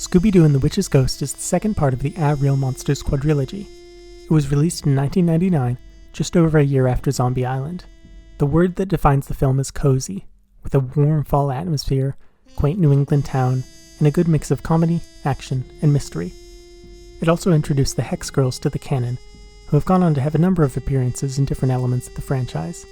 Scooby-Doo and the Witch's Ghost is the second part of the Real Monsters quadrilogy. It was released in 1999, just over a year after Zombie Island. The word that defines the film is cozy, with a warm fall atmosphere, quaint New England town, and a good mix of comedy, action, and mystery. It also introduced the Hex Girls to the canon, who have gone on to have a number of appearances in different elements of the franchise.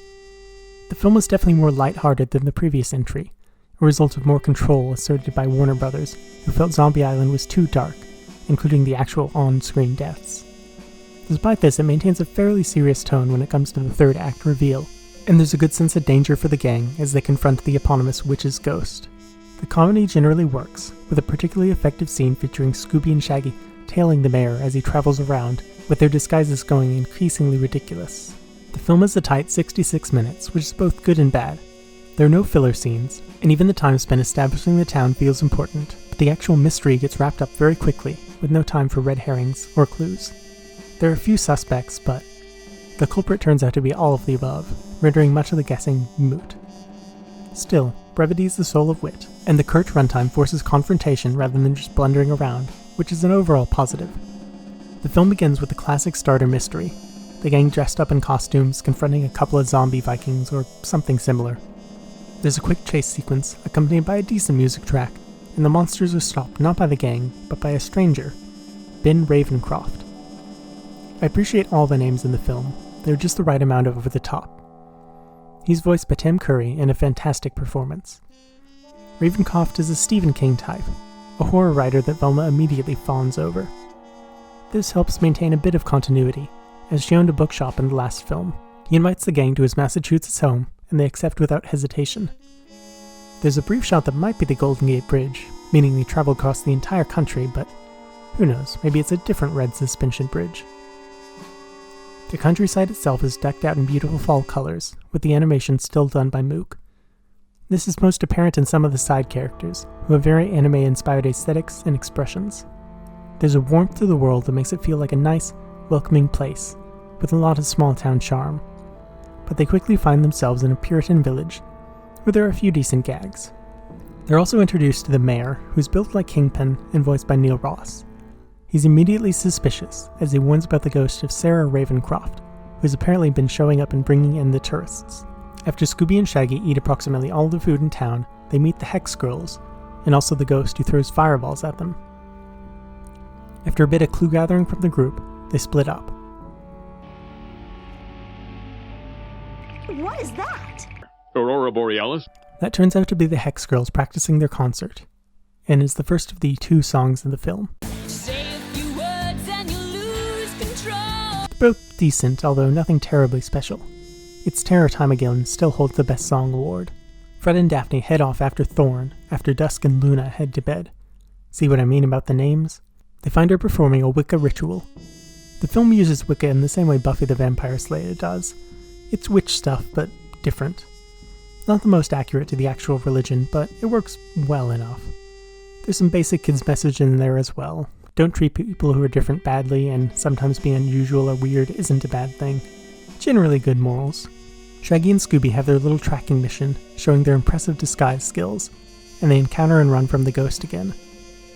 The film was definitely more lighthearted than the previous entry, a result of more control asserted by Warner Brothers, who felt Zombie Island was too dark, including the actual on-screen deaths. Despite this, it maintains a fairly serious tone when it comes to the third act reveal, and there's a good sense of danger for the gang as they confront the eponymous Witch's Ghost. The comedy generally works, with a particularly effective scene featuring Scooby and Shaggy tailing the mayor as he travels around, with their disguises going increasingly ridiculous. The film is a tight 66 minutes, which is both good and bad. There are no filler scenes, and even the time spent establishing the town feels important, but the actual mystery gets wrapped up very quickly, with no time for red herrings or clues. There are a few suspects, but the culprit turns out to be all of the above, rendering much of the guessing moot. Still, brevity is the soul of wit, and the curt runtime forces confrontation rather than just blundering around, which is an overall positive. The film begins with the classic starter mystery, the gang dressed up in costumes confronting a couple of zombie Vikings or something similar. There's a quick chase sequence accompanied by a decent music track, and the monsters are stopped not by the gang, but by a stranger, Ben Ravencroft. I appreciate all the names in the film, they're just the right amount of over the top. He's voiced by Tim Curry in a fantastic performance. Ravencroft is a Stephen King type, a horror writer that Velma immediately fawns over. This helps maintain a bit of continuity, as she owned a bookshop in the last film. He invites the gang to his Massachusetts home, and they accept without hesitation. There's a brief shot that might be the Golden Gate Bridge, meaning they travel across the entire country, but who knows, maybe it's a different red suspension bridge. The countryside itself is decked out in beautiful fall colors, with the animation still done by Mook. This is most apparent in some of the side characters, who have very anime-inspired aesthetics and expressions. There's a warmth to the world that makes it feel like a nice, welcoming place, with a lot of small-town charm. But they quickly find themselves in a Puritan village, where there are a few decent gags. They're also introduced to the mayor, who's built like Kingpin and voiced by Neil Ross. He's immediately suspicious, as he warns about the ghost of Sarah Ravencroft, who's apparently been showing up and bringing in the tourists. After Scooby and Shaggy eat approximately all the food in town, they meet the Hex Girls, and also the ghost who throws fireballs at them. After a bit of clue gathering from the group, they split up. What is that? Aurora Borealis? That turns out to be the Hex Girls practicing their concert, and is the first of the 2 songs in the film. Say a few words and you lose control. Both decent, although nothing terribly special. It's Terror Time Again still holds the Best Song award. Fred and Daphne head off after Thorn, after Dusk and Luna head to bed. See what I mean about the names? They find her performing a Wicca ritual. The film uses Wicca in the same way Buffy the Vampire Slayer does. It's witch stuff, but different. Not the most accurate to the actual religion, but it works well enough. There's some basic kids' message in there as well. Don't treat people who are different badly, and sometimes being unusual or weird isn't a bad thing. Generally good morals. Shaggy and Scooby have their little tracking mission, showing their impressive disguise skills, and they encounter and run from the ghost again.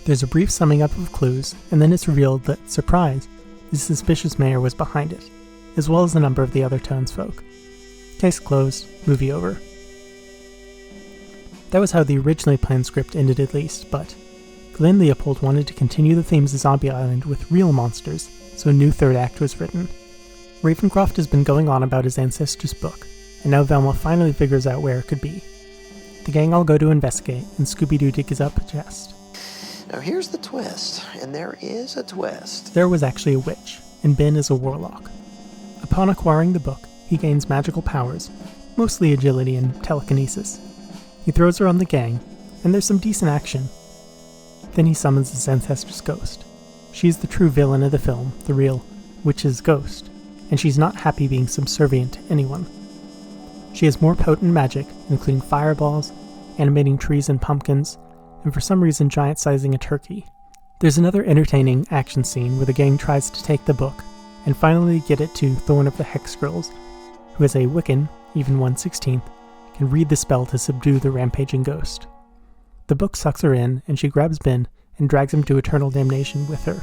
There's a brief summing up of clues, and then it's revealed that, surprise, the suspicious mayor was behind it, as well as a number of the other townsfolk. Case closed, movie over. That was how the originally planned script ended at least, but Glenn Leopold wanted to continue the themes of Zombie Island with real monsters, so a new third act was written. Ravencroft has been going on about his ancestor's book, and now Velma finally figures out where it could be. The gang all go to investigate, and Scooby-Doo digs up a chest. Now here's the twist, and there is a twist. There was actually a witch, and Ben is a warlock. Upon acquiring the book, he gains magical powers, mostly agility and telekinesis. He throws her on the gang, and there's some decent action. Then he summons his ancestor's ghost. She's the true villain of the film, the real witch's ghost, and she's not happy being subservient to anyone. She has more potent magic, including fireballs, animating trees and pumpkins, and for some reason giant-sizing a turkey. There's another entertaining action scene where the gang tries to take the book, and finally get it to Thorn of the Hex Girls, who as a Wiccan, even 1/16th, can read the spell to subdue the rampaging ghost. The book sucks her in, and she grabs Ben and drags him to eternal damnation with her.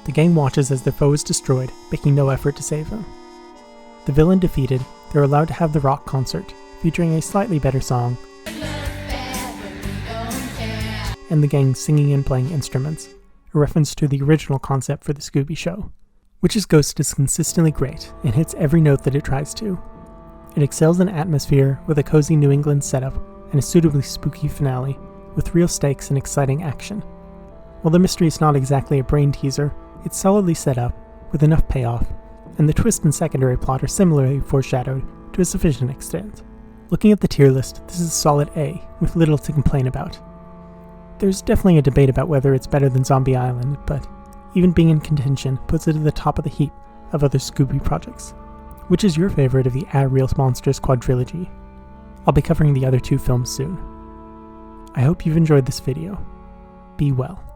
The gang watches as their foe is destroyed, making no effort to save him. The villain defeated, they're allowed to have the rock concert, featuring a slightly better song, and the gang singing and playing instruments, a reference to the original concept for the Scooby show. Witch's Ghost is consistently great and hits every note that it tries to. It excels in atmosphere with a cozy New England setup and a suitably spooky finale, with real stakes and exciting action. While the mystery is not exactly a brain teaser, it's solidly set up, with enough payoff, and the twist and secondary plot are similarly foreshadowed to a sufficient extent. Looking at the tier list, this is a solid A, with little to complain about. There's definitely a debate about whether it's better than Zombie Island, but even being in contention puts it at the top of the heap of other Scooby projects. Which is your favorite of the Real Monsters quadrilogy? I'll be covering the other two films soon. I hope you've enjoyed this video. Be well.